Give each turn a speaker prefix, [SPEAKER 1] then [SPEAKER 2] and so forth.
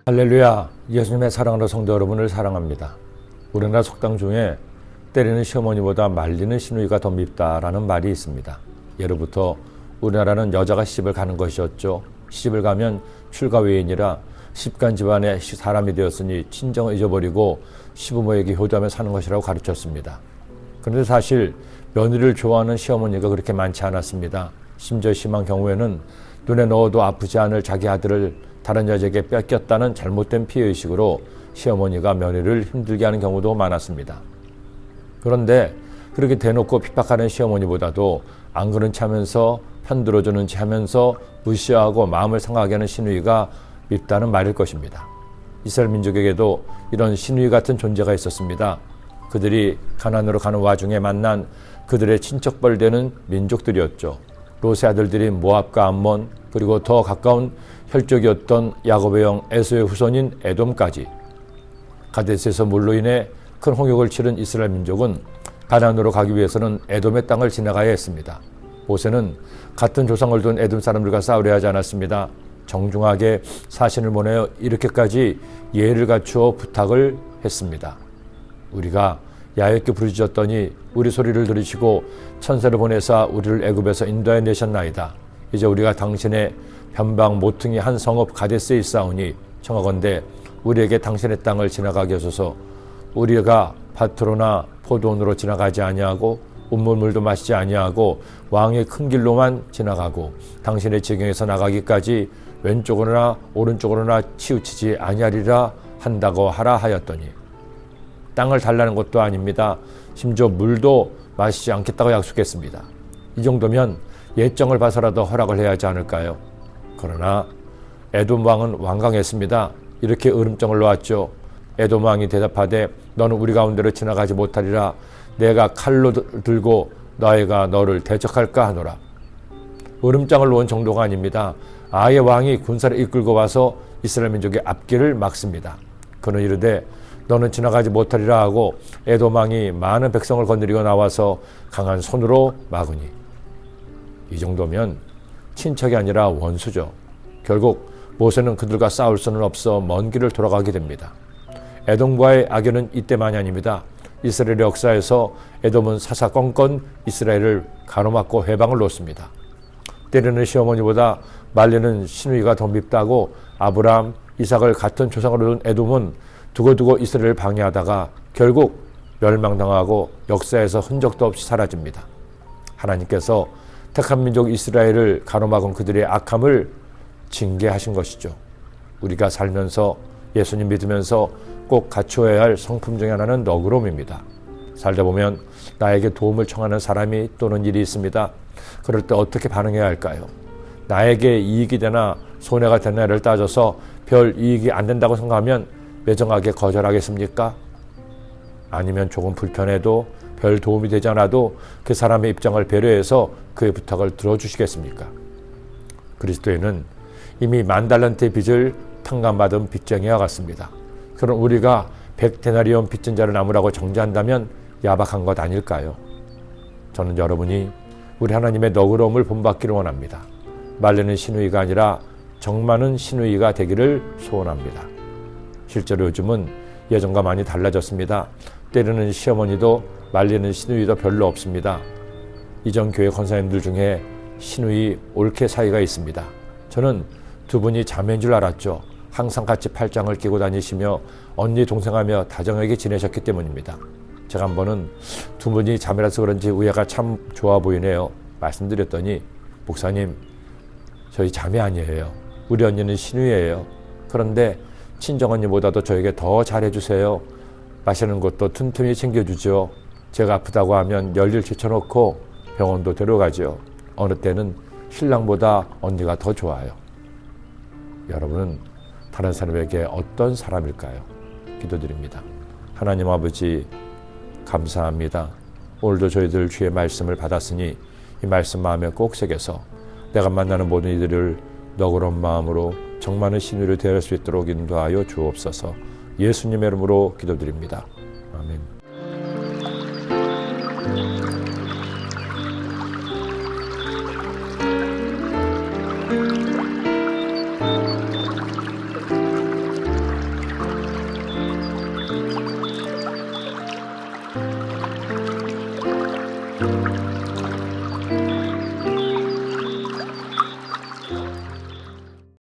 [SPEAKER 1] 할렐루야, 예수님의 사랑하는 성도 여러분을 사랑합니다. 우리나라 속담 중에 때리는 시어머니보다 말리는 시누이가 더 밉다라는 말이 있습니다. 예로부터 우리나라는 여자가 시집을 가는 것이었죠. 시집을 가면 출가 외인이라 시집간 집안의 사람이 되었으니 친정을 잊어버리고 시부모에게 효도하며 사는 것이라고 가르쳤습니다. 그런데 사실 며느리를 좋아하는 시어머니가 그렇게 많지 않았습니다. 심지어 심한 경우에는 눈에 넣어도 아프지 않을 자기 아들을 다른 여자에게 뺏겼다는 잘못된 피해의식으로 시어머니가 며느리를 힘들게 하는 경우도 많았습니다. 그런데 그렇게 대놓고 핍박하는 시어머니보다도 안 그런 체 하면서 편들어주는 체 하면서 무시하고 마음을 상하게 하는 시누이가 밉다는 말일 것입니다. 이스라엘 민족에게도 이런 시누이 같은 존재가 있었습니다. 그들이 가나안으로 가는 와중에 만난 그들의 친척벌 되는 민족들이었죠. 롯의 아들들인 모압과 암몬, 그리고 더 가까운 혈족이었던 야곱의 형 에서의 후손인 에돔까지. 가데스에서 물로 인해 큰 홍역을 치른 이스라엘 민족은 가나안으로 가기 위해서는 에돔의 땅을 지나가야 했습니다. 모세는 같은 조상을 둔 에돔 사람들과 싸우려 하지 않았습니다. 정중하게 사신을 보내어 이렇게까지 예의를 갖추어 부탁을 했습니다. 우리가 야훼께 부르짖었더니 우리 소리를 들으시고 천사를 보내사 우리를 애굽에서 인도해 내셨나이다. 이제 우리가 당신의 변방 모퉁이 한 성읍 가데스에 있사오니 청하건대 우리에게 당신의 땅을 지나가게 하소서. 우리가 밭으로나 포도원으로 지나가지 아니하고 운물물도 마시지 아니하고 왕의 큰 길로만 지나가고 당신의 지경에서 나가기까지 왼쪽으로나 오른쪽으로나 치우치지 아니하리라 한다고 하라 하였더니, 땅을 달라는 것도 아닙니다. 심지어 물도 마시지 않겠다고 약속했습니다. 이 정도면 예정을 봐서라도 허락을 해야 하지 않을까요? 그러나 에돔 왕은 완강했습니다. 이렇게 으름장을 놓았죠. 에돔 왕이 대답하되 너는 우리 가운데로 지나가지 못하리라. 내가 칼로 들고 너희가 너를 대적할까 하노라. 으름장을 놓은 정도가 아닙니다. 아예 왕이 군사를 이끌고 와서 이스라엘 민족의 앞길을 막습니다. 그는 이르되 너는 지나가지 못하리라 하고 에돔 왕이 많은 백성을 거느리고 나와서 강한 손으로 막으니, 이 정도면 친척이 아니라 원수죠. 결국 모세는 그들과 싸울 수는 없어 먼 길을 돌아가게 됩니다. 에돔과의 악연은 이때만이 아닙니다. 이스라엘의 역사에서 에돔은 사사건건 이스라엘을 가로막고 회방을 놓습니다. 때리는 시어머니보다 말리는 시누이가 더 밉다고 아브라함, 이삭을 같은 조상으로 둔 에돔은 두고두고 이스라엘을 방해하다가 결국 멸망당하고 역사에서 흔적도 없이 사라집니다. 하나님께서 택한 민족 이스라엘을 가로막은 그들의 악함을 징계하신 것이죠. 우리가 살면서 예수님 믿으면서 꼭 갖추어야 할 성품 중에 하나는 너그러움입니다. 살다 보면 나에게 도움을 청하는 사람이 또는 일이 있습니다. 그럴 때 어떻게 반응해야 할까요? 나에게 이익이 되나 손해가 되나를 따져서 별 이익이 안 된다고 생각하면 매정하게 거절하겠습니까? 아니면 조금 불편해도 별 도움이 되지 않아도 그 사람의 입장을 배려해서 그의 부탁을 들어주시겠습니까? 그리스도인은 이미 10,000달란트의 빚을 탕감받은 빚쟁이와 같습니다. 그럼 우리가 100데나리온 빚진 자를 나무라고 정죄한다면 야박한 것 아닐까요? 저는 여러분이 우리 하나님의 너그러움을 본받기를 원합니다. 말리는 시누이가 아니라 정 많은 시누이가 되기를 소원합니다. 실제로 요즘은 예전과 많이 달라졌습니다. 때리는 시어머니도 말리는 시누이도 별로 없습니다. 이전 교회 권사님들 중에 시누이 올케 사이가 있습니다. 저는 두 분이 자매인 줄 알았죠. 항상 같이 팔짱을 끼고 다니시며 언니 동생하며 다정하게 지내셨기 때문입니다. 제가 한 번은 두 분이 자매라서 그런지 우애가 참 좋아 보이네요 말씀드렸더니, 목사님 저희 자매 아니에요. 우리 언니는 시누이예요. 그런데 친정언니보다도 저에게 더 잘해주세요. 마시는 것도 틈틈이 챙겨주죠. 제가 아프다고 하면 열일 제쳐놓고 병원도 데려가죠. 어느 때는 신랑보다 언니가 더 좋아요. 여러분은 다른 사람에게 어떤 사람일까요? 기도드립니다. 하나님 아버지 감사합니다. 오늘도 저희들 주의 말씀을 받았으니 이 말씀 마음에 꼭 새겨서 내가 만나는 모든 이들을 너그러운 마음으로 정 많은 시누이를 대할 수 있도록 인도하여 주옵소서. 예수님의 이름으로 기도드립니다. 아멘.